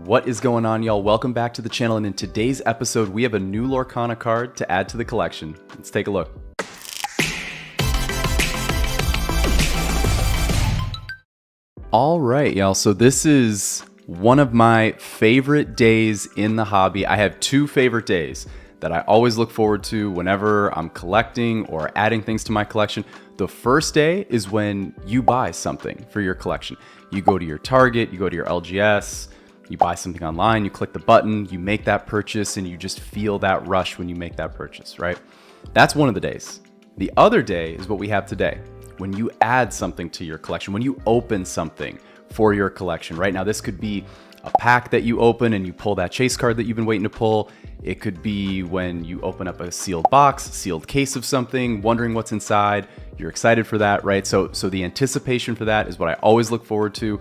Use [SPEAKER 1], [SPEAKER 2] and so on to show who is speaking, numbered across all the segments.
[SPEAKER 1] What is going on, y'all? Welcome back to the channel, and in today's episode, we have a new Lorcana card to add to the collection. Let's take a look. All right, y'all, so this is one of my favorite days in the hobby. I have two favorite days that I always look forward to whenever I'm collecting or adding things to my collection. The first day is when you buy something for your collection. You go to your Target, you go to your LGS, you buy something online, you click the button, you make that purchase, and you just feel that rush when you make that purchase, right? That's one of the days. The other day is what we have today, when you add something to your collection, when you open something for your collection. Right now, this could be a pack that you open and you pull that chase card that you've been waiting to pull. It could be when you open up a sealed box, sealed case of something, wondering what's inside. You're excited for that, right? So the anticipation for that is what I always look forward to.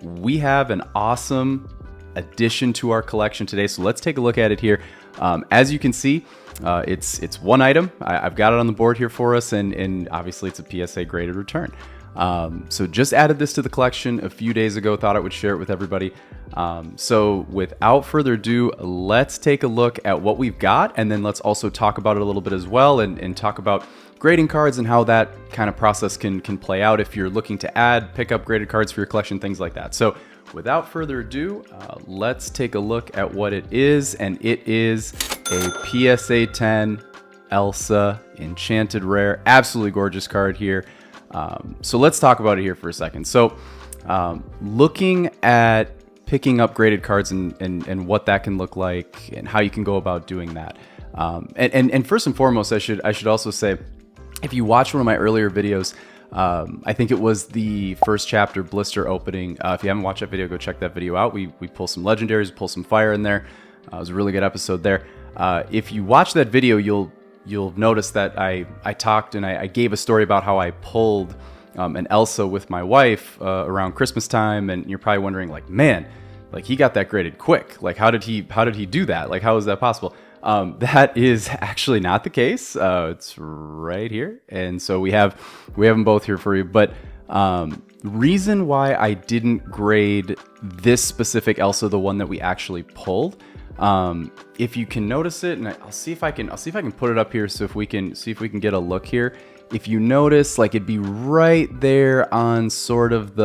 [SPEAKER 1] We have an awesome addition to our collection today, so let's take a look at it here. As you can see, it's one item. I've got it on the board here for us, and obviously it's a PSA graded return. So just added this to the collection a few days ago, thought I would share it with everybody. So without further ado, let's take a look at what we've got, and then let's also talk about it a little bit as well, and talk about grading cards and how that kind of process can play out if you're looking to pick up graded cards for your collection, things like that. So without further ado, let's take a look at what it is, and it is a PSA 10 Elsa Enchanted Rare. Absolutely gorgeous card here. So let's talk about it here for a second. So looking at picking up graded cards and what that can look like and how you can go about doing that. And first and foremost, I should also say, if you watch one of my earlier videos, I think it was the first chapter blister opening. If you haven't watched that video, go check that video out. We pull some legendaries, pull some fire in there. It was a really good episode there. If you watch that video, you'll notice that I talked and I gave a story about how I pulled an Elsa with my wife around Christmas time, and you're probably wondering, like, man, like, he got that graded quick. Like, how did he do that? Like, how is that possible? That is actually not the case. It's right here, and so we have them both here for you. But reason why I didn't grade this specific Elsa, the one that we actually pulled, if you can notice it, and I'll see if I can put it up here, so if we can get a look here. If you notice, like, it'd be right there on sort of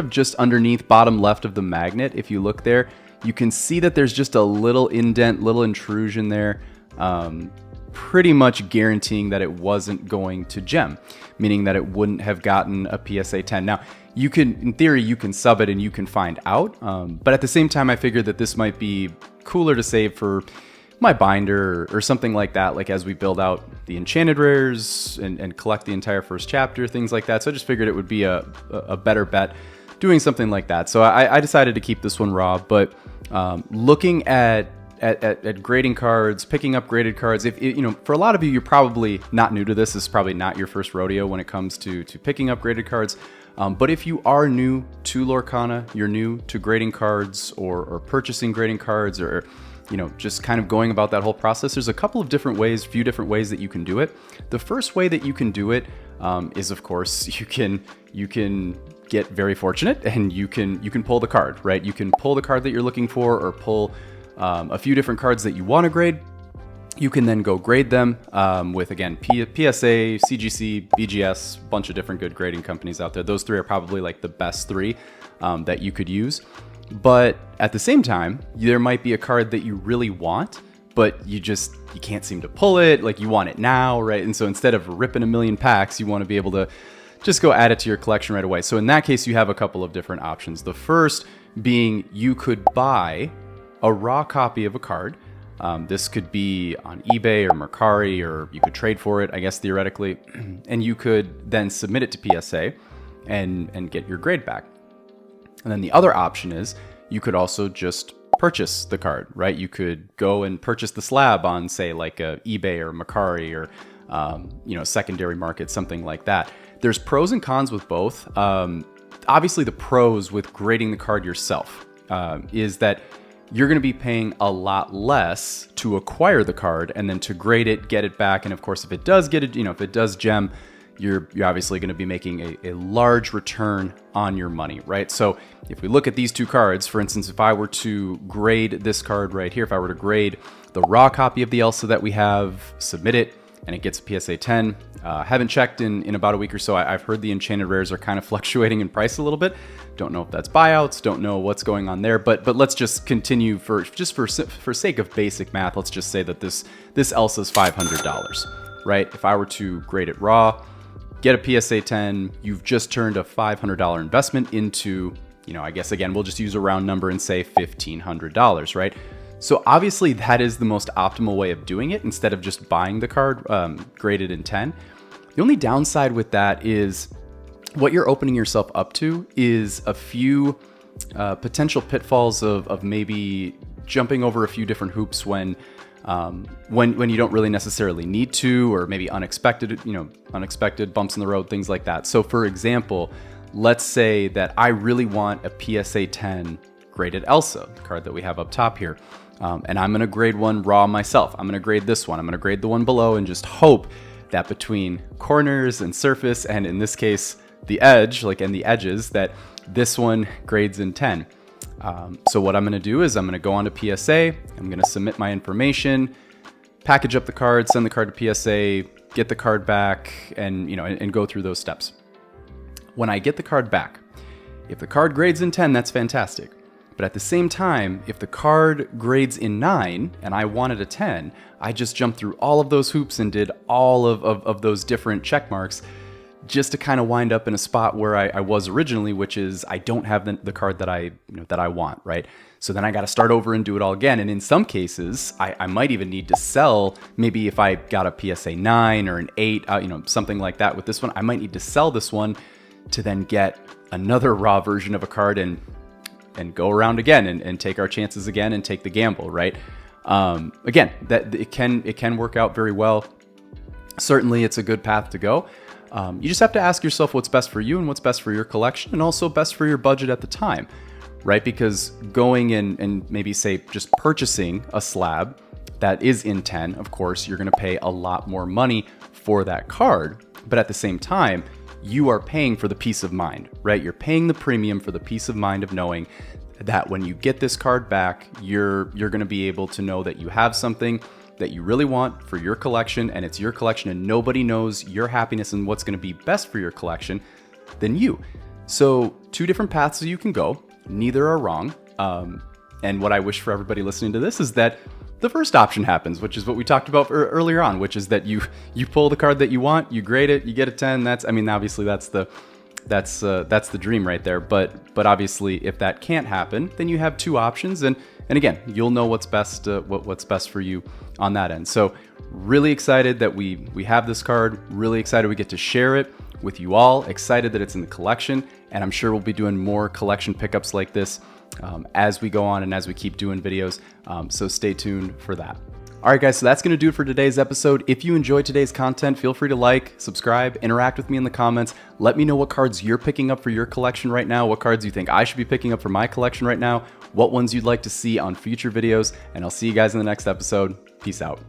[SPEAKER 1] just underneath bottom left of the magnet. If you look there, you can see that there's just a little indent, little intrusion there, pretty much guaranteeing that it wasn't going to gem, meaning that it wouldn't have gotten a PSA 10. Now, in theory, you can sub it and you can find out, but at the same time, I figured that this might be cooler to save for my binder or something like that, like as we build out the enchanted rares and collect the entire first chapter, things like that. So I just figured it would be a better bet doing something like that. So I decided to keep this one raw, but looking at grading cards, picking up graded cards, if for a lot of you, you're probably not new to this. This is probably not your first rodeo when it comes to picking up graded cards. But if you are new to Lorcana, you're new to grading cards or purchasing grading cards, or just kind of going about that whole process, there's a few different ways that you can do it. The first way that you can do it is, of course, you can get very fortunate and you can pull the card, right? You can pull the card that you're looking for, or pull a few different cards that you want to grade. You can then go grade them with, again, PSA, CGC, BGS, bunch of different good grading companies out there. Those three are probably like the best three that you could use. But at the same time, there might be a card that you really want, but you can't seem to pull it. Like, you want it now, right? And so instead of ripping a million packs, you want to be able to just go add it to your collection right away. So in that case, you have a couple of different options. The first being, you could buy a raw copy of a card. This could be on eBay or Mercari, or you could trade for it, I guess, theoretically, and you could then submit it to PSA and get your grade back. And then the other option is you could also just purchase the card, right? You could go and purchase the slab on, say, like a eBay or Mercari, or secondary market, something like that. There's pros and cons with both. Obviously, the pros with grading the card yourself is that you're going to be paying a lot less to acquire the card, and then to grade it, get it back. And of course, if it does get it, if it does gem, you're obviously going to be making a large return on your money, right? So if we look at these two cards, for instance, if I were to grade this card right here, if I were to grade the raw copy of the Elsa that we have, submit it, and it gets a PSA 10. Haven't checked in about a week or so. I've heard the enchanted rares are kind of fluctuating in price a little bit. Don't know if that's buyouts, don't know what's going on there, but let's just continue for sake of basic math. Let's just say that this Elsa is $500, right? If I were to grade it raw, get a PSA 10, you've just turned a $500 investment into, I guess again, we'll just use a round number and say $1,500, right? So obviously that is the most optimal way of doing it instead of just buying the card graded in 10. The only downside with that is what you're opening yourself up to is a few potential pitfalls of maybe jumping over a few different hoops when you don't really necessarily need to, or maybe unexpected bumps in the road, things like that. So for example, let's say that I really want a PSA 10 graded Elsa, the card that we have up top here. And I'm going to grade one raw myself. I'm going to grade this one. I'm going to grade the one below and just hope that between corners and surface, and in this case, the edge, and the edges, that this one grades in 10. So what I'm going to do is I'm going to go on to PSA. I'm going to submit my information, package up the card, send the card to PSA, get the card back, and go through those steps. When I get the card back, if the card grades in 10, that's fantastic. But at the same time, if the card grades in 9 and I wanted a 10, I just jumped through all of those hoops and did all of those different check marks just to kind of wind up in a spot where I was originally, which is I don't have the card that I want, right? So then I got to start over and do it all again. And in some cases, I might even need to sell. Maybe if I got a PSA 9 or an 8, something like that with this one, I might need to sell this one to then get another raw version of a card and go around again and take our chances again and take the gamble, right? Again, that it can work out very well. Certainly, it's a good path to go. You just have to ask yourself what's best for you and what's best for your collection, and also best for your budget at the time, right? Because going and maybe say just purchasing a slab that is in 10, of course, you're going to pay a lot more money for that card, but at the same time, you are paying for the peace of mind, right? You're paying the premium for the peace of mind of knowing that when you get this card back, you're going to be able to know that you have something that you really want for your collection, and it's your collection, and nobody knows your happiness and what's going to be best for your collection than you. So 2 different paths you can go. Neither are wrong. And what I wish for everybody listening to this is that the first option happens, which is what we talked about earlier on, which is that you pull the card that you want, you grade it, you get a 10. Obviously that's the dream right there. But obviously, if that can't happen, then you have 2 options, and again, you'll know what's best for you on that end. So really excited that we have this card. Really excited we get to share it with you all. Excited that it's in the collection, and I'm sure we'll be doing more collection pickups like this as we go on and as we keep doing videos. So stay tuned for that. All right, guys, so that's going to do it for today's episode. If you enjoyed today's content, feel free to like, subscribe, interact with me in the comments. Let me know what cards you're picking up for your collection right now, what cards you think I should be picking up for my collection right now, what ones you'd like to see on future videos, and I'll see you guys in the next episode. Peace out.